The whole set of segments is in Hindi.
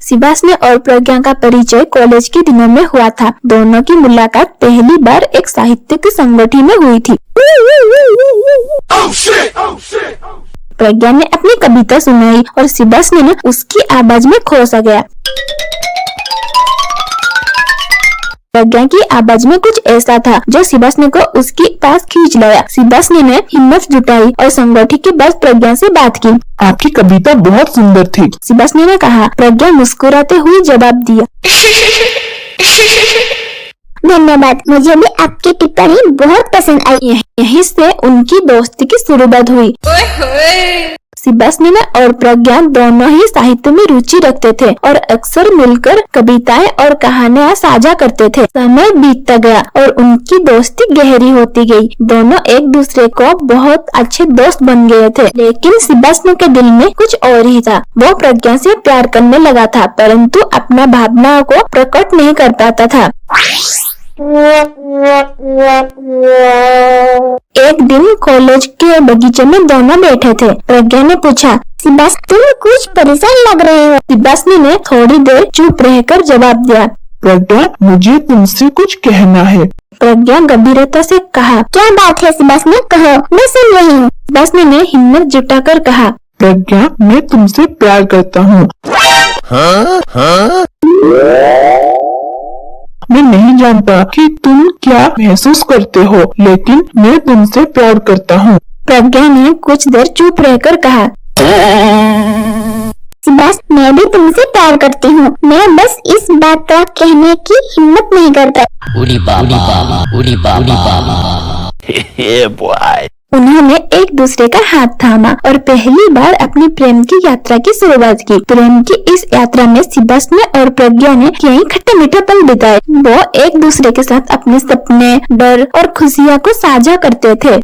सुभाष और प्रज्ञा का परिचय कॉलेज के दिनों में हुआ था। दोनों की मुलाकात पहली बार एक साहित्यिक संगोष्ठी में हुई थी। प्रज्ञा ने अपनी कविता सुनाई और सुभाष ने उसकी आवाज में खो सा गया। प्रज्ञा की आवाज में कुछ ऐसा था जो सुभाष को उसके पास खींच लाया। सुभाष ने हिम्मत जुटाई और संगोष्ठी के बाद प्रज्ञा से बात की। आपकी कविता बहुत सुंदर थी, सुभाष ने कहा। प्रज्ञा मुस्कुराते हुए जवाब दिया, धन्यवाद, मुझे भी आपकी टिप्पणी बहुत पसंद आई। यहीं से उनकी दोस्ती की शुरुआत हुई। सुभाष और प्रज्ञा दोनों ही साहित्य में रुचि रखते थे और अक्सर मिलकर कविताएं और कहानियां साझा करते थे। समय बीतता गया और उनकी दोस्ती गहरी होती गई। दोनों एक दूसरे को बहुत अच्छे दोस्त बन गए थे। लेकिन सुभाष के दिल में कुछ और ही था। वो प्रज्ञा से प्यार करने लगा था, परंतु अपना भावनाओं को प्रकट नहीं कर पाता था। एक दिन कॉलेज के बगीचे में दोनों बैठे थे। प्रज्ञा ने पूछा, सुभाष तुम कुछ परेशान लग रहे हो। सुभाष ने थोड़ी देर चुप रहकर जवाब दिया, प्रज्ञा मुझे तुमसे कुछ कहना है। प्रज्ञा गंभीरता से कहा, क्या बात है सुभाष कहो, मैं सुन रही हूँ। सुभाष ने हिम्मत जुटाकर कहा, प्रज्ञा मैं तुमसे प्यार करता हूँ। मैं नहीं जानता कि तुम क्या महसूस करते हो, लेकिन मैं तुमसे प्यार करता हूँ। प्रज्ञा ने कुछ देर चुप रहकर कहा, सुभाष मैं भी तुमसे प्यार करती हूँ, मैं बस इस बात का कहने की हिम्मत नहीं करता। उन्होंने एक दूसरे का हाथ थामा और पहली बार अपनी प्रेम की यात्रा की शुरुआत की। प्रेम की इस यात्रा में सुभाष और प्रज्ञा ने कई खट्टे मीठे पल बिताए। वो एक दूसरे के साथ अपने सपने, डर और खुशियाँ को साझा करते थे।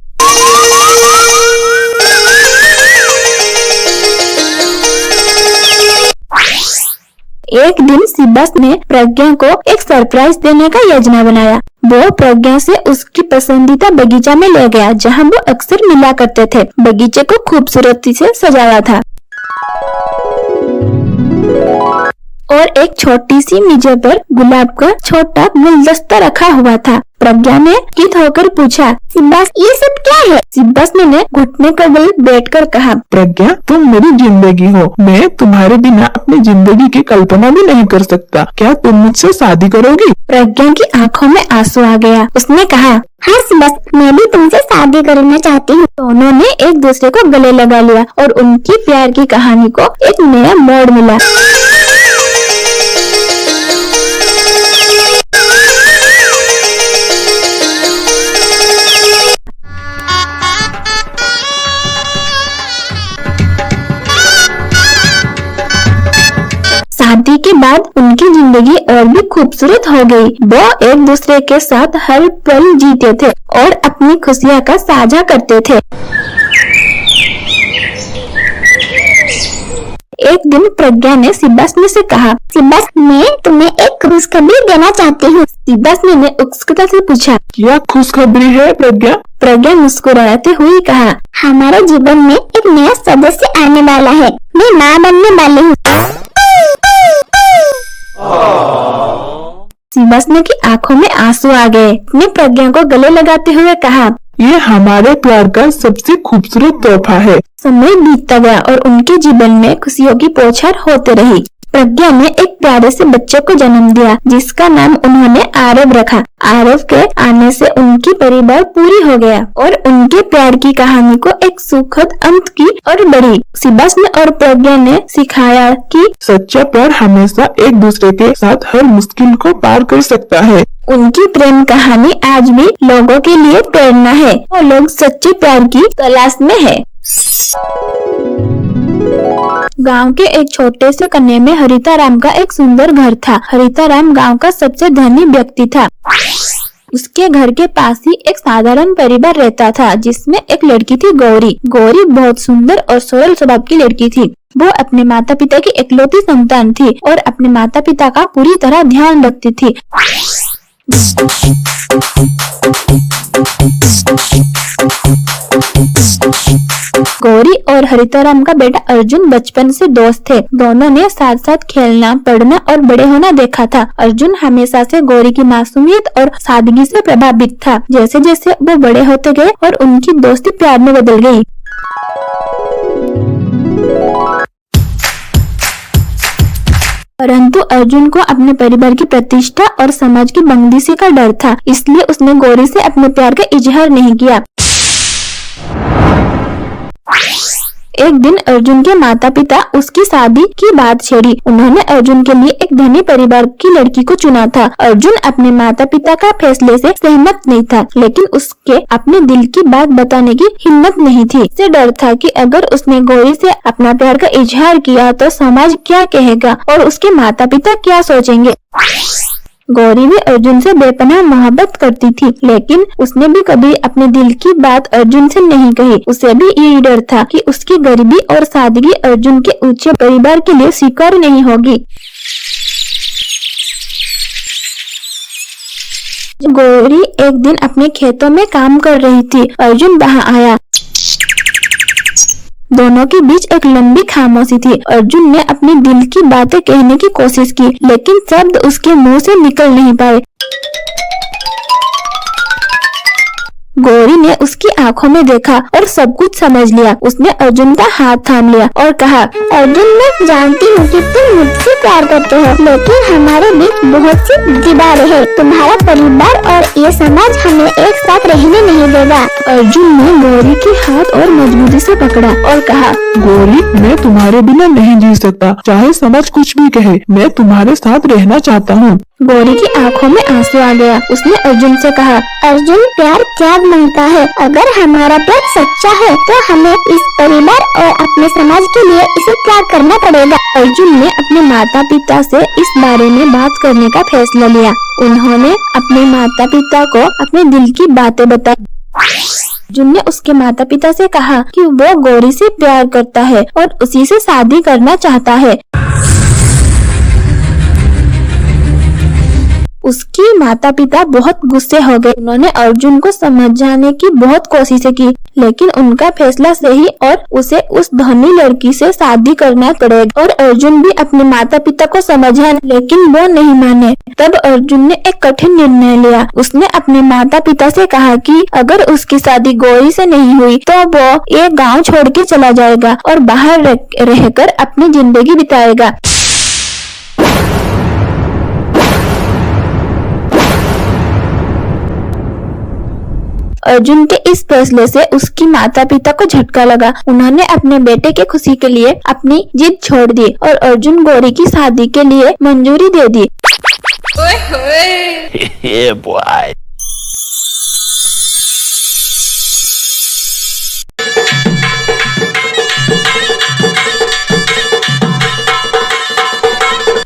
एक दिन सुभाष ने प्रज्ञा को एक सरप्राइज देने का योजना बनाया। वो प्रज्ञा से उसकी पसंदीदा बगीचा में ले गया, जहां वो अक्सर मिला करते थे। बगीचे को खूबसूरती से सजाया था और एक छोटी सी मेज पर गुलाब का छोटा गुलदस्ता रखा हुआ था। प्रज्ञा ने चित होकर पूछा, सुभाष ये सब क्या है? सुभाष ने घुटने के बल बैठकर कहा, प्रज्ञा तुम मेरी जिंदगी हो, मैं तुम्हारे बिना अपनी जिंदगी की कल्पना भी नहीं कर सकता। क्या तुम मुझसे शादी करोगी? प्रज्ञा की आंखों में आंसू आ गया। उसने कहा, हाँ सुभाष मैं भी तुमसे शादी करना चाहती हूँ। दोनों ने एक दूसरे को गले लगा लिया और उनकी प्यार की कहानी को एक नया मोड़ मिला। शादी के बाद उनकी जिंदगी और भी खूबसूरत हो गई। वो एक दूसरे के साथ हर पल जीते थे और अपनी खुशियाँ का साझा करते थे। एक दिन प्रज्ञा ने सुभाष से कहा, सुभाष मैं तुम्हें एक खुशखबरी देना चाहती हूँ। सुभाष ने उत्सुकता से पूछा, क्या खुशखबरी है प्रज्ञा? प्रज्ञा मुस्कुराते हुए कहा, हमारे जीवन में एक नया सदस्य आने वाला है, मैं माँ बनने वाली हूँ। सुभाष की आंखों में आंसू आ गए। ने प्रज्ञा को गले लगाते हुए कहा, ये हमारे प्यार का सबसे खूबसूरत तोहफा है। समय बीतता गया और उनके जीवन में खुशियों की बौछार होते रही। प्रज्ञा ने एक प्यारे से बच्चे को जन्म दिया, जिसका नाम उन्होंने आरव रखा। आरव के आने से उनकी परिवार पूरी हो गया और उनके प्यार की कहानी को एक सुखद अंत की और बढ़ी। सुभाष और प्रज्ञा ने सिखाया कि सच्चा प्यार हमेशा एक दूसरे के साथ हर मुश्किल को पार कर सकता है। उनकी प्रेम कहानी आज भी लोगों के लिए प्रेरणा है और लोग सच्चे प्यार की तलाश में है। गांव के एक छोटे से कन्या में हरिताराम का एक सुंदर घर था। हरिताराम गांव का सबसे धनी व्यक्ति था। उसके घर के पास ही एक साधारण परिवार रहता था, जिसमें एक लड़की थी गौरी। गौरी बहुत सुंदर और सरल स्वभाव की लड़की थी। वो अपने माता पिता की इकलौती संतान थी और अपने माता पिता का पूरी तरह ध्यान रखती थी। गौरी और हरिताराम का बेटा अर्जुन बचपन से दोस्त थे। दोनों ने साथ साथ खेलना, पढ़ना और बड़े होना देखा था। अर्जुन हमेशा से गौरी की मासूमियत और सादगी से प्रभावित था। जैसे जैसे वो बड़े होते गए और उनकी दोस्ती प्यार में बदल गई। परंतु अर्जुन को अपने परिवार की प्रतिष्ठा और समाज की बंदिशी का डर था, इसलिए उसने गौरी से अपने प्यार का इजहार नहीं किया। एक दिन अर्जुन के माता पिता उसकी शादी की बात छेड़ी। उन्होंने अर्जुन के लिए एक धनी परिवार की लड़की को चुना था। अर्जुन अपने माता पिता का फैसले से सहमत नहीं था, लेकिन उसके अपने दिल की बात बताने की हिम्मत नहीं थी। उसे डर था कि अगर उसने गौरी से अपना प्यार का इजहार किया तो समाज क्या कहेगा और उसके माता पिता क्या सोचेंगे। गौरी भी अर्जुन से बेपनाह मोहब्बत करती थी, लेकिन उसने भी कभी अपने दिल की बात अर्जुन से नहीं कही। उसे भी यही डर था कि उसकी गरीबी और सादगी अर्जुन के ऊंचे परिवार के लिए स्वीकार नहीं होगी। गौरी एक दिन अपने खेतों में काम कर रही थी। अर्जुन वहां आया। दोनों के बीच एक लंबी खामोशी थी। अर्जुन ने अपने दिल की बातें कहने की कोशिश की, लेकिन शब्द उसके मुंह से निकल नहीं पाए। गौरी ने उसकी आंखों में देखा और सब कुछ समझ लिया। उसने अर्जुन का हाथ थाम लिया और कहा, अर्जुन, मैं जानती हूँ कि तुम मुझसे प्यार करते हो, लेकिन हमारे बीच बहुत सी दीवारें हैं। तुम्हारा परिवार और ये समाज हमें एक साथ रहने नहीं देगा। अर्जुन ने गौरी के हाथ और मजबूती से पकड़ा और कहा, गौरी, मैं तुम्हारे बिना नहीं जी सकता। चाहे समाज कुछ भी कहे, मैं तुम्हारे साथ रहना चाहता हूँ। गौरी की आंखों में आंसू आ गया। उसने अर्जुन से कहा, अर्जुन, प्यार त्याग मांगता है। अगर हमारा प्यार सच्चा है तो हमें इस परिवार और अपने समाज के लिए इसे त्याग करना पड़ेगा। अर्जुन ने अपने माता पिता से इस बारे में बात करने का फैसला लिया। उन्होंने अपने माता पिता को अपने दिल की बातें बताई। अर्जुन ने उसके माता पिता से कहा कि वो गौरी से प्यार करता है और उसी से शादी करना चाहता है। उसकी माता पिता बहुत गुस्से हो गए। उन्होंने अर्जुन को समझाने की बहुत कोशिशें की, लेकिन उनका फैसला सही और उसे उस धनी लड़की से शादी करना पड़ेगा। और अर्जुन भी अपने माता पिता को समझा, लेकिन वो नहीं माने। तब अर्जुन ने एक कठिन निर्णय लिया। उसने अपने माता पिता से कहा कि अगर उसकी शादी गौरी से नहीं हुई तो वो ये गांव छोड़ के चला जाएगा और बाहर रहकर अपनी जिंदगी बिताएगा। अर्जुन के इस फैसले से उसकी माता पिता को झटका लगा। उन्होंने अपने बेटे के खुशी के लिए अपनी जिद छोड़ दी और अर्जुन गौरी की शादी के लिए मंजूरी दे दी। Yeah, boy.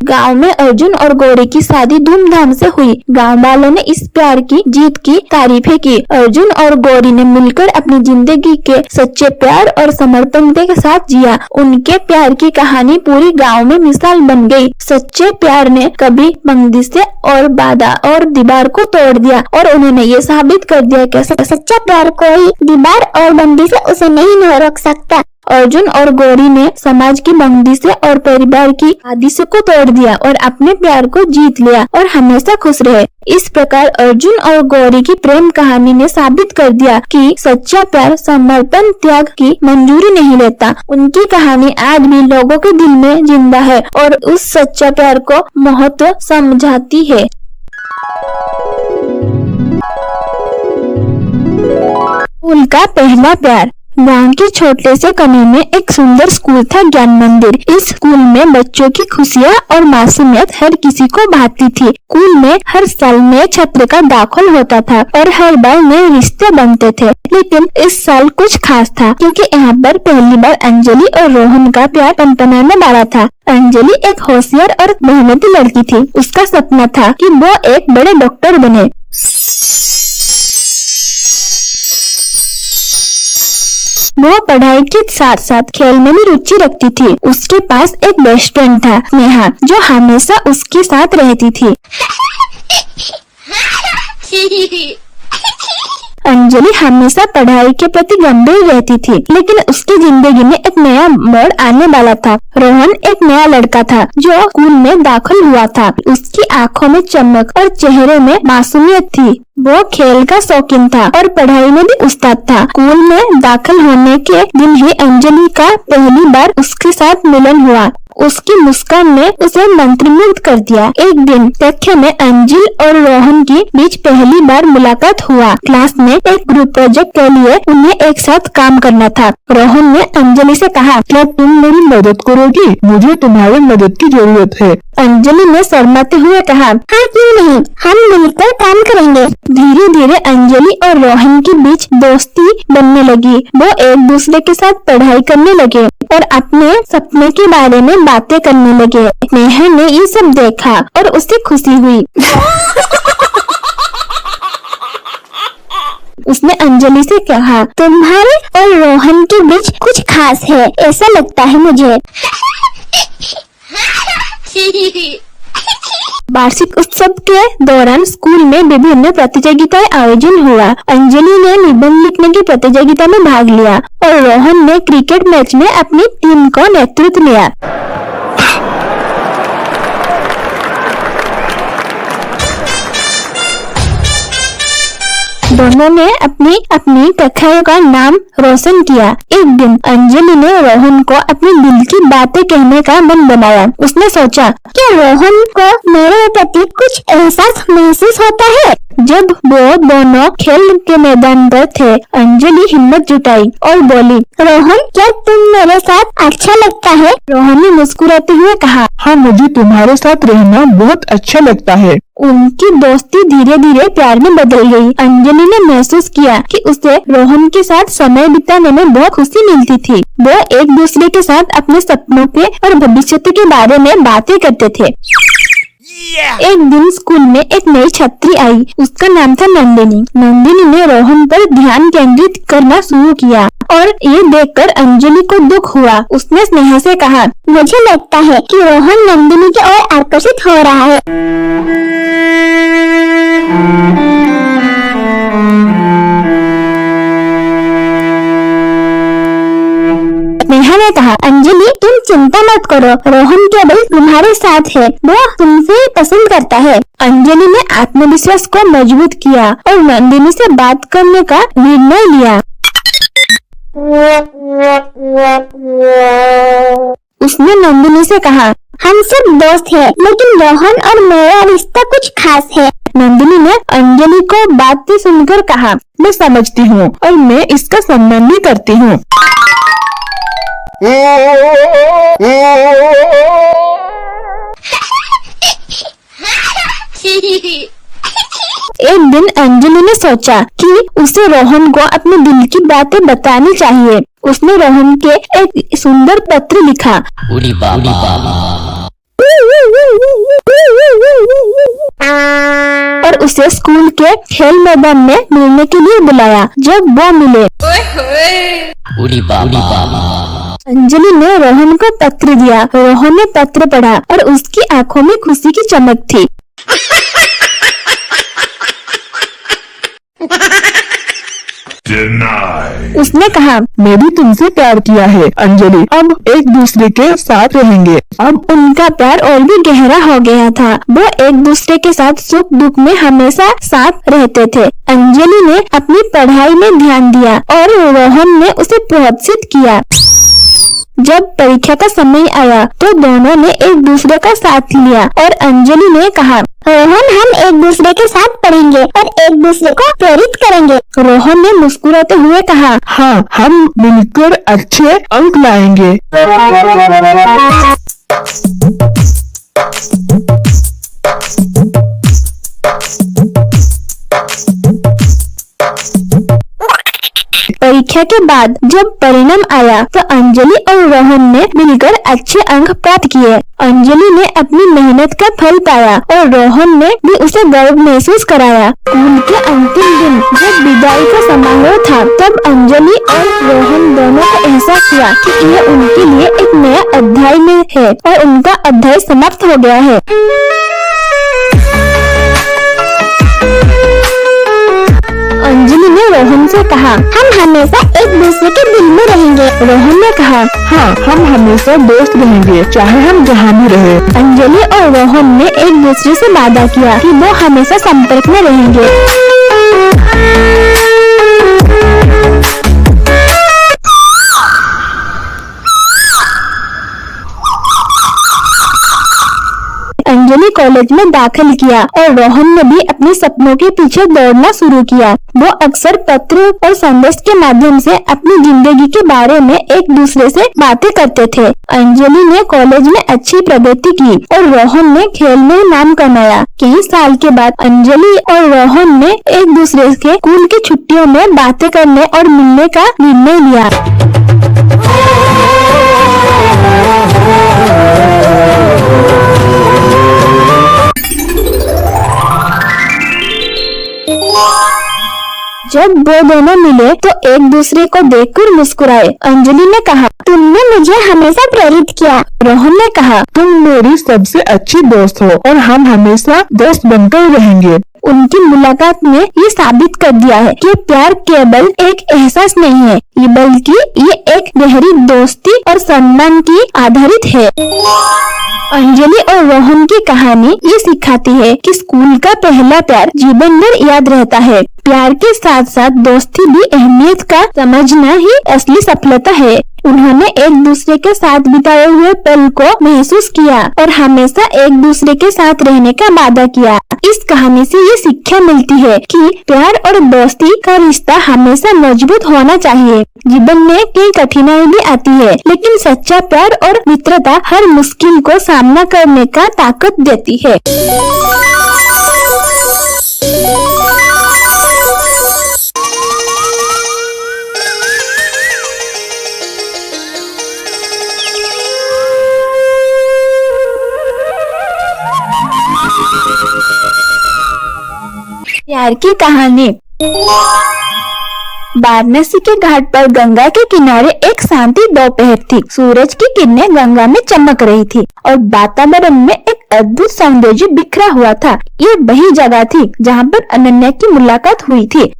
गांव में अर्जुन और गौरी की शादी धूमधाम से हुई। गांव वालों ने इस प्यार की जीत की तारीफें की। अर्जुन और गौरी ने मिलकर अपनी जिंदगी के सच्चे प्यार और समर्पण के साथ जिया। उनके प्यार की कहानी पूरी गांव में मिसाल बन गई। सच्चे प्यार ने कभी बंदिशें और बाधा और दीवार को तोड़ दिया और उन्होंने ये साबित कर दिया कि सच्चा प्यार कोई दीवार और बंदिशें उसे नहीं रोक सकता। अर्जुन और गौरी ने समाज की बंदिशें और परिवार की आदिशों को तोड़ दिया और अपने प्यार को जीत लिया और हमेशा खुश रहे। इस प्रकार अर्जुन और गौरी की प्रेम कहानी ने साबित कर दिया कि सच्चा प्यार समर्पण त्याग की मंजूरी नहीं लेता। उनकी कहानी आज भी लोगों के दिल में जिंदा है और उस सच्चा प्यार को महत्व समझाती है। स्कूल का पहला प्यार। गांव के छोटे से कस्बे में एक सुंदर स्कूल था, ज्ञान मंदिर। इस स्कूल में बच्चों की खुशियाँ और मासूमियत हर किसी को भाती थी। स्कूल में हर साल नए छात्र का दाखिल होता था और हर बार नए रिश्ते बनते थे। लेकिन इस साल कुछ खास था, क्योंकि यहाँ पर पहली बार अंजलि और रोहन का प्यार पनपनाने वाला था। अंजलि एक होशियार और मेहनती लड़की थी। उसका सपना था कि वो एक बड़े डॉक्टर बने। वो पढ़ाई के साथ साथ खेल में भी रुचि रखती थी। उसके पास एक बेस्ट फ्रेंड था, नेहा, जो हमेशा उसके साथ रहती थी। अंजलि हमेशा पढ़ाई के प्रति गंभीर रहती थी, लेकिन उसकी जिंदगी में एक नया मोड़ आने वाला था। रोहन एक नया लड़का था जो स्कूल में दाखिल हुआ था। उसकी आंखों में चमक और चेहरे में मासूमियत थी। वो खेल का शौकीन था और पढ़ाई में भी उस्ताद था। स्कूल में दाखिल होने के दिन ही अंजलि का पहली बार उसके साथ मिलन हुआ। उसकी मुस्कान ने उसे मंत्रमुग्ध कर दिया। एक दिन कक्षा में अंजलि और रोहन के बीच पहली बार मुलाकात हुआ। क्लास में एक ग्रुप प्रोजेक्ट के लिए उन्हें एक साथ काम करना था। रोहन ने अंजलि से कहा, क्या तुम मेरी मदद करोगी? मुझे तुम्हारी मदद की जरूरत है। अंजलि ने शर्माते हुए कहा, हाँ क्यों नहीं, हम मिलकर काम करेंगे। धीरे धीरे अंजलि और रोहन के बीच दोस्ती बनने लगी। वो एक दूसरे के साथ पढ़ाई करने लगे और अपने सपने के बारे में बातें करने लगे। नेहा ने ये सब देखा और उसे खुशी हुई। उसने अंजलि से कहा, तुम्हारे और रोहन के बीच कुछ खास है, ऐसा लगता है मुझे। वार्षिक उत्सव के दौरान स्कूल में विभिन्न प्रतियोगिताएं आयोजन हुआ। अंजलि ने निबंध लिखने की प्रतियोगिता में भाग लिया और रोहन ने क्रिकेट मैच में अपनी टीम को नेतृत्व दिया। दोनों ने अपनी अपनी कक्षाओं का नाम रोशन किया। एक दिन अंजलि ने रोहन को अपनी दिल की बातें कहने का मन बनाया। उसने सोचा, क्या रोहन को मेरे प्रति कुछ एहसास महसूस होता है? जब वो दोनों खेल के मैदान पर थे, अंजलि हिम्मत जुटाई और बोली, रोहन क्या तुम मेरे साथ अच्छा लगता है? रोहन ने मुस्कुराते हुए कहा, हाँ, मुझे तुम्हारे साथ रहना बहुत अच्छा लगता है। उनकी दोस्ती धीरे धीरे प्यार में बदल गई। अंजलि ने महसूस किया कि उसे रोहन के साथ समय बिताने में बहुत खुशी मिलती थी। वो एक दूसरे के साथ अपने सपनों के और भविष्य के बारे में बातें करते थे। एक दिन स्कूल में एक नई छात्री आई। उसका नाम था नंदिनी। नंदिनी ने रोहन पर ध्यान केंद्रित करना शुरू किया और ये देखकर अंजलि को दुख हुआ। उसने स्नेहा से कहा, मुझे लगता है कि रोहन नंदिनी की ओर आकर्षित हो रहा है। नेहा ने कहा, अंजलि तुम चिंता मत करो, रोहन केवल तुम्हारे साथ है, वो तुमसे पसंद करता है। अंजलि ने आत्मविश्वास को मजबूत किया और नंदिनी से बात करने का निर्णय लिया। उसने नंदिनी से कहा, हम सब दोस्त हैं, लेकिन रोहन और मेरा रिश्ता कुछ खास है। नंदिनी ने अंजलि को बातें सुनकर कहा, मैं समझती हूँ और मैं इसका सम्मान भी करती हूँ। एक दिन अंजलि ने सोचा कि उसे रोहन को अपने दिल की बातें बतानी चाहिए। उसने रोहन के एक सुंदर पत्र लिखा और उसे स्कूल के खेल मैदान में मिलने के लिए बुलाया। जब वो मिले, अंजलि ने रोहन को पत्र दिया। रोहन ने पत्र पढ़ा और उसकी आंखों में खुशी की चमक थी। उसने कहा, मैं भी तुमसे प्यार किया है अंजलि, अब एक दूसरे के साथ रहेंगे। अब उनका प्यार और भी गहरा हो गया था। वो एक दूसरे के साथ सुख दुख में हमेशा साथ रहते थे। अंजलि ने अपनी पढ़ाई में ध्यान दिया और रोहन ने उसे प्रोत्साहित किया। जब परीक्षा का समय आया तो दोनों ने एक दूसरे का साथ लिया और अंजलि ने कहा, रोहन हम एक दूसरे के साथ पढ़ेंगे और एक दूसरे को प्रेरित करेंगे। रोहन ने मुस्कुराते हुए कहा, हाँ, हम मिलकर अच्छे अंक लाएंगे। परीक्षा के बाद जब परिणाम आया तो अंजलि और रोहन ने मिलकर अच्छे अंक प्राप्त किए। अंजलि ने अपनी मेहनत का फल पाया और रोहन ने भी उसे गर्व महसूस कराया। स्कूल के अंतिम दिन जब विदाई का समारोह था, तब अंजलि और रोहन दोनों को एहसास हुआ कि यह उनके लिए एक नया अध्याय में है और उनका अध्याय समाप्त हो गया है। ने रोहन से कहा, हम हमेशा एक दूसरे के दिल में रहेंगे। रोहन ने कहा, हाँ, हम हमेशा दोस्त रहेंगे, चाहे हम जहाँ भी रहे। अंजलि और रोहन ने एक दूसरे से वादा किया कि वो हमेशा संपर्क में रहेंगे। अंजलि कॉलेज में दाखिल किया और रोहन ने भी अपने सपनों के पीछे दौड़ना शुरू किया। वो अक्सर पत्र और संदेश के माध्यम से अपनी जिंदगी के बारे में एक दूसरे से बातें करते थे। अंजलि ने कॉलेज में अच्छी प्रगति की और रोहन ने खेल में नाम कमाया। कई साल के बाद अंजलि और रोहन ने एक दूसरे के स्कूल की छुट्टियों में बातें करने और मिलने का निर्णय लिया। जब वो दोनों मिले तो एक दूसरे को देखकर मुस्कुराए। अंजलि ने कहा, तुमने मुझे हमेशा प्रेरित किया। रोहन ने कहा, तुम मेरी सबसे अच्छी दोस्त हो और हम हमेशा दोस्त बनकर रहेंगे। उनकी मुलाकात ने ये साबित कर दिया है कि प्यार केवल एक एहसास नहीं है, बल्कि ये एक गहरी दोस्ती और सम्मान की आधारित है। अंजलि और रोहन की कहानी ये सिखाती है कि स्कूल का पहला प्यार जीवन भर याद रहता है। प्यार के साथ साथ दोस्ती भी अहमियत का समझना ही असली सफलता है। उन्होंने एक दूसरे के साथ बिताए हुए पल को महसूस किया और हमेशा एक दूसरे के साथ रहने का वादा किया। इस कहानी से ये शिक्षा मिलती है कि प्यार और दोस्ती का रिश्ता हमेशा मजबूत होना चाहिए। जीवन में कई कठिनाई भी आती है, लेकिन सच्चा प्यार और मित्रता हर मुश्किल को सामना करने का ताकत देती है। प्यार की कहानी। वाराणसी के घाट पर गंगा के किनारे एक शांति दोपहर थी। सूरज की किरणें गंगा में चमक रही थी और वातावरण में एक अद्भुत सौंदर्य बिखरा हुआ था। ये वही जगह थी जहाँ पर अनन्या की मुलाकात हुई थी।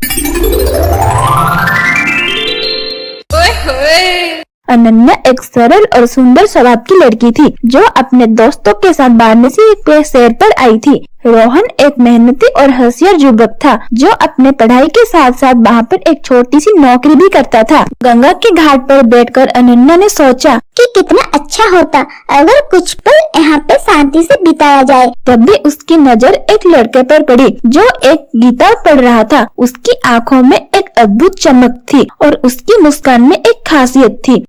अनन्या एक सरल और सुंदर स्वभाव की लड़की थी जो अपने दोस्तों के साथ वाराणसी के सैर पर आई थी। रोहन एक मेहनती और होशियार युवक था जो अपने पढ़ाई के साथ साथ वहाँ पर एक छोटी सी नौकरी भी करता था। गंगा के घाट पर बैठकर अनन्या ने सोचा कि कितना अच्छा होता अगर कुछ पल यहाँ पे शांति से बिताया जाए। तभी उसकी नजर एक लड़के पर पड़ी जो एक गीता पढ़ रहा था। उसकी आंखों में एक अद्भुत चमक थी और उसकी मुस्कान में एक खासियत थी।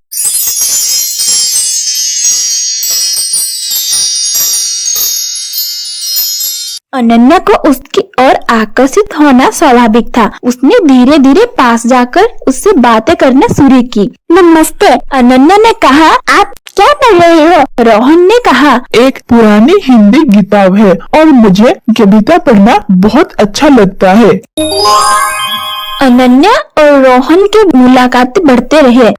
अनन्या को उसकी ओर आकर्षित होना स्वाभाविक था। उसने धीरे धीरे पास जाकर उससे बातें करना शुरू की। नमस्ते, अनन्या ने कहा, आप क्या पढ़ रहे हो? रोहन ने कहा, एक पुरानी हिंदी किताब है और मुझे कविता पढ़ना बहुत अच्छा लगता है। अनन्या और रोहन की मुलाकात बढ़ते रहे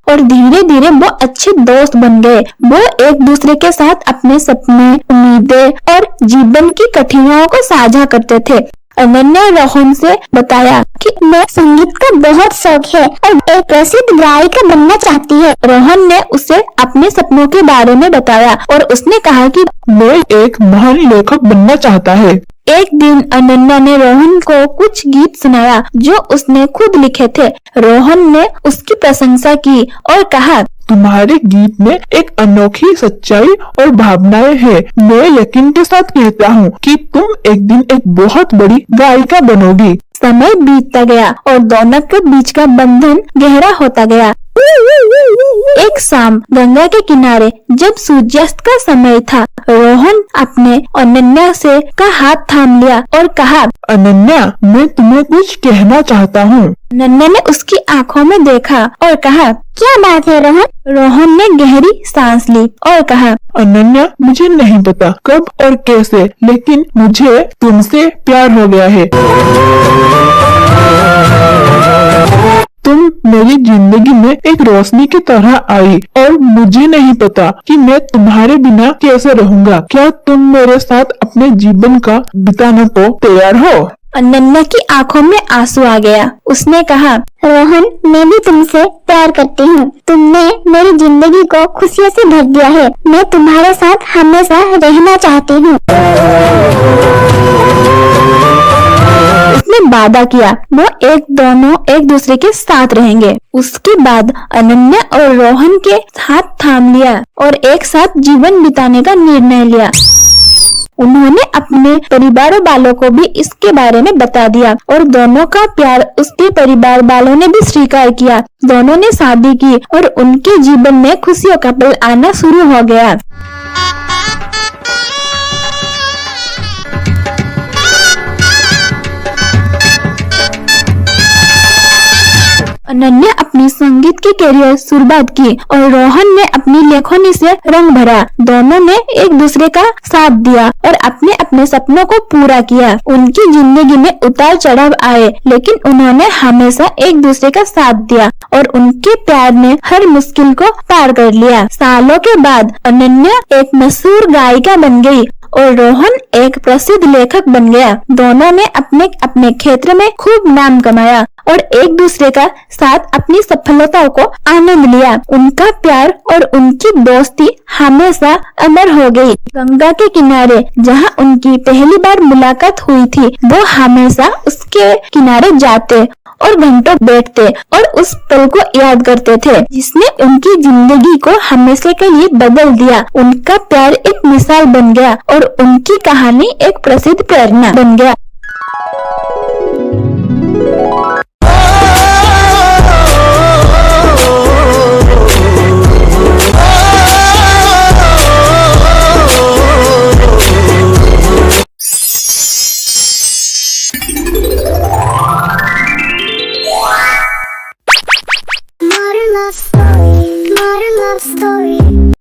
और धीरे धीरे वो अच्छे दोस्त बन गए। वो एक दूसरे के साथ अपने सपने, उम्मीदें और जीवन की कठिनाइयों को साझा करते थे। अनन्या रोहन से बताया कि मैं संगीत का बहुत शौक है और एक प्रसिद्ध गायिका बनना चाहती है। रोहन ने उसे अपने सपनों के बारे में बताया और उसने कहा कि मैं एक महान लेखक बनना चाहता है। एक दिन अनन्या ने रोहन को कुछ गीत सुनाया जो उसने खुद लिखे थे। रोहन ने उसकी प्रशंसा की और कहा, तुम्हारे गीत में एक अनोखी सच्चाई और भावनाएं हैं। मैं यकीन के साथ कहता हूँ कि तुम एक दिन एक बहुत बड़ी गायिका बनोगी। समय बीतता गया और दोनों के बीच का बंधन गहरा होता गया। एक शाम गंगा के किनारे जब सूर्यास्त का समय था, रोहन अपने अनन्या से का हाथ थाम लिया और कहा, अनन्या, मैं तुम्हें कुछ कहना चाहता हूँ। अनन्या ने उसकी आंखों में देखा और कहा, क्या बात है रोहन? रोहन ने गहरी सांस ली और कहा, अनन्या, मुझे नहीं पता कब और कैसे, लेकिन मुझे तुमसे प्यार हो गया है। तुम मेरी जिंदगी में एक रोशनी की तरह आई और मुझे नहीं पता कि मैं तुम्हारे बिना कैसे रहूंगा। क्या तुम मेरे साथ अपने जीवन का बिताने को तैयार हो? अनन्या की आंखों में आंसू आ गया। उसने कहा, रोहन, मैं भी तुमसे प्यार करती हूँ। तुमने मेरी जिंदगी को खुशियों से भर दिया है। मैं तुम्हारे साथ हमेशा रहना चाहती हूँ। उसने वादा किया वो दोनों एक दूसरे के साथ रहेंगे। उसके बाद अनन्या और रोहन के हाथ थाम लिया और एक साथ जीवन बिताने का निर्णय लिया। उन्होंने अपने परिवार वालों को भी इसके बारे में बता दिया और दोनों का प्यार उसके परिवार वालों ने भी स्वीकार किया। दोनों ने शादी की और उनके जीवन में खुशियों का पल आना शुरू हो गया। अनन्या अपनी संगीत के करियर शुरुआत की और रोहन ने अपनी लेखनी से रंग भरा। दोनों ने एक दूसरे का साथ दिया और अपने अपने सपनों को पूरा किया। उनकी जिंदगी में उतार चढ़ाव आए, लेकिन उन्होंने हमेशा एक दूसरे का साथ दिया और उनके प्यार ने हर मुश्किल को पार कर लिया। सालों के बाद अनन्या एक मशहूर गायिका बन गई और रोहन एक प्रसिद्ध लेखक बन गया। दोनों ने अपने अपने क्षेत्र में खूब नाम कमाया और एक दूसरे का साथ अपनी सफलताओं को आनंद लिया। उनका प्यार और उनकी दोस्ती हमेशा अमर हो गई। गंगा के किनारे जहां उनकी पहली बार मुलाकात हुई थी, वो हमेशा उसके किनारे जाते और घंटों बैठते और उस पल को याद करते थे जिसने उनकी जिंदगी को हमेशा के लिए बदल दिया। उनका प्यार एक मिसाल बन गया और उनकी कहानी एक प्रसिद्ध प्रेरणा बन गया। Modern love story, modern love story.